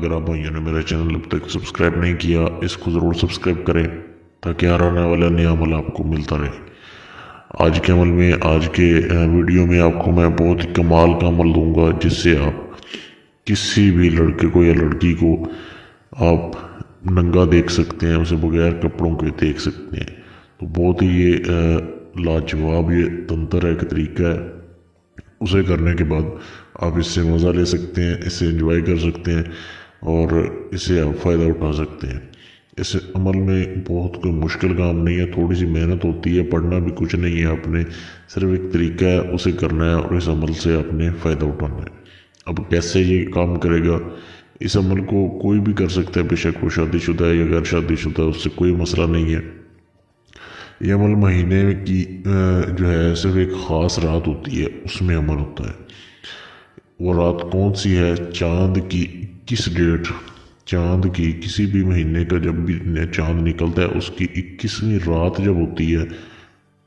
اگر آپ بھائیوں نے میرا چینل اب تک سبسکرائب نہیں کیا اس کو ضرور سبسکرائب کریں تاکہ ہر آنے والا نیا عمل آپ کو ملتا رہے۔ آج کے عمل میں آج کے ویڈیو میں آپ کو میں بہت ہی کمال کا عمل دوں گا جس سے آپ کسی بھی لڑکے کو یا لڑکی کو آپ ننگا دیکھ سکتے ہیں، اسے بغیر کپڑوں کے دیکھ سکتے ہیں۔ تو بہت ہی یہ لاجواب یہ تنتر ہے، ایک طریقہ ہے، اسے کرنے کے بعد آپ اس سے مزہ لے سکتے ہیں، اسے انجوائے کر سکتے ہیں اور اسے آپ فائدہ اٹھا سکتے ہیں۔ اس عمل میں بہت کوئی مشکل کام نہیں ہے، تھوڑی سی محنت ہوتی ہے، پڑھنا بھی کچھ نہیں ہے، آپ نے صرف ایک طریقہ ہے اسے کرنا ہے اور اس عمل سے آپ نے فائدہ اٹھانا ہے۔ اب کیسے یہ کام کرے گا؟ اس عمل کو کوئی بھی کر سکتا ہے، بے شک وہ شادی شدہ ہے یا غیر شادی شدہ ہے، اس سے کوئی مسئلہ نہیں ہے۔ یہ عمل مہینے کی جو ہے صرف ایک خاص رات ہوتی ہے، اس میں عمل ہوتا ہے۔ وہ رات کون سی ہے؟ چاند کی کس ڈیٹ، چاند کی کسی بھی مہینے کا جب بھی چاند نکلتا ہے اس کی 21ویں رات جب ہوتی ہے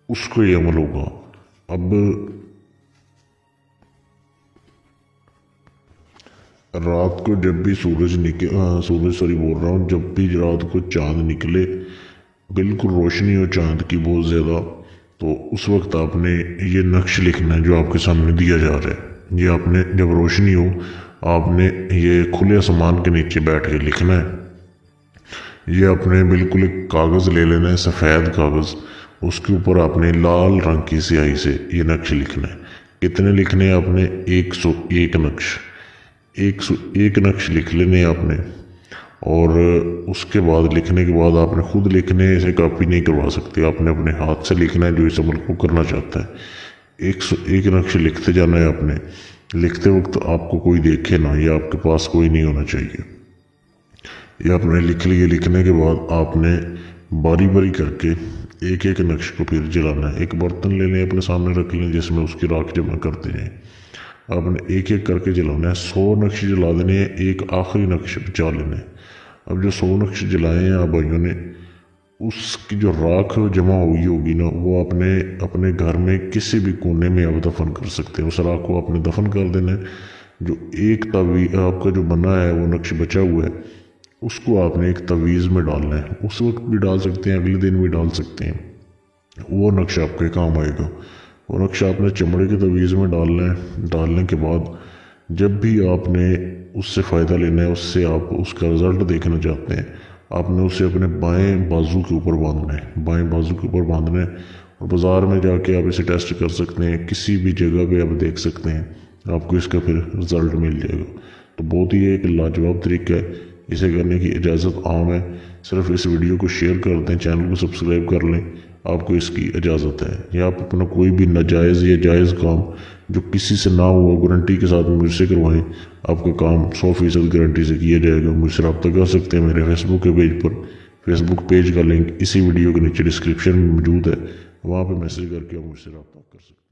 اس کو یہ عمل ہوگا۔ اب رات کو جب بھی جب بھی رات کو چاند نکلے، بالکل روشنی ہو چاند کی بہت زیادہ، تو اس وقت آپ نے یہ نقش لکھنا ہے جو آپ کے سامنے دیا جا رہا ہے۔ یہ آپ نے جب روشنی ہو آپ نے یہ کھلے آسمان کے نیچے بیٹھ کے لکھنا ہے۔ یہ آپ نے بالکل ایک کاغذ لے لینا ہے، سفید کاغذ، اس کے اوپر آپ نے لال رنگ کی سیاہی سے یہ نقش لکھنا ہے۔ کتنے لکھنے ہیں آپ نے؟ 101 نقش، 101 نقش لکھ لینے آپ نے۔ اور اس کے بعد لکھنے کے بعد آپ نے خود لکھنے، اسے کاپی نہیں کروا سکتے، آپ نے اپنے ہاتھ سے لکھنا ہے جو اس عمل کو کرنا چاہتا ہے۔ 101 نقش لکھتے جانا ہے آپ نے۔ لکھتے وقت آپ کو کوئی دیکھے نہ، یا آپ کے پاس کوئی نہیں ہونا چاہیے۔ یہ آپ نے لکھ لیے، لکھنے کے بعد آپ نے باری باری کر کے ایک ایک نقش کو پھر جلانا ہے۔ ایک برتن لے لیں، اپنے سامنے رکھ لیں جس میں اس کی راکھ جمع کرتے جائیں۔ آپ نے ایک ایک کر کے جلانا ہے۔ 100 نقش جلا دینے ہیں، ایک آخری نقش بچا لینا ہے۔ اب جو 100 نقش جلائے ہیں آپ بھائیوں نے، اس کی جو راکھ جمع ہوئی ہوگی نا، وہ آپ نے اپنے گھر میں کسی بھی کونے میں آپ دفن کر سکتے ہیں۔ اس راکھ کو آپ نے دفن کر دینا ہے۔ جو ایک تعویذ آپ کا جو بنا ہے، وہ نقش بچا ہوا ہے، اس کو آپ نے ایک تعویذ میں ڈالنا ہے۔ اس وقت بھی ڈال سکتے ہیں، اگلے دن بھی ڈال سکتے ہیں، وہ نقش آپ کے کام آئے گا۔ وہ نقش آپ نے چمڑے کے تعویذ میں ڈالنا ہے۔ ڈالنے کے بعد جب بھی آپ نے اس سے فائدہ لینا ہے، اس سے آپ اس کا رزلٹ دیکھنا چاہتے ہیں، آپ نے اسے اپنے بائیں بازو کے اوپر باندھنا ہے، بائیں بازو کے اوپر باندھنا ہے۔ اور بازار میں جا کے آپ اسے ٹیسٹ کر سکتے ہیں، کسی بھی جگہ پہ آپ دیکھ سکتے ہیں، آپ کو اس کا پھر رزلٹ مل جائے گا۔ تو بہت ہی ایک لاجواب طریقہ ہے، اسے کرنے کی اجازت عام ہے۔ صرف اس ویڈیو کو شیئر کر دیں، چینل کو سبسکرائب کر لیں، آپ کو اس کی اجازت ہے۔ یا آپ اپنا کوئی بھی ناجائز یا جائز کام جو کسی سے نہ ہوا، گارنٹی کے ساتھ مجھ سے کروائیں، آپ کا کام 100% گارنٹی سے کیا جائے گا۔ مجھ سے رابطہ کر سکتے ہیں میرے فیس بک کے پیج پر۔ فیس بک پیج کا لنک اسی ویڈیو کے نیچے ڈسکرپشن میں موجود ہے، وہاں پہ میسج کر کے آپ مجھ سے رابطہ کر سکتے ہیں۔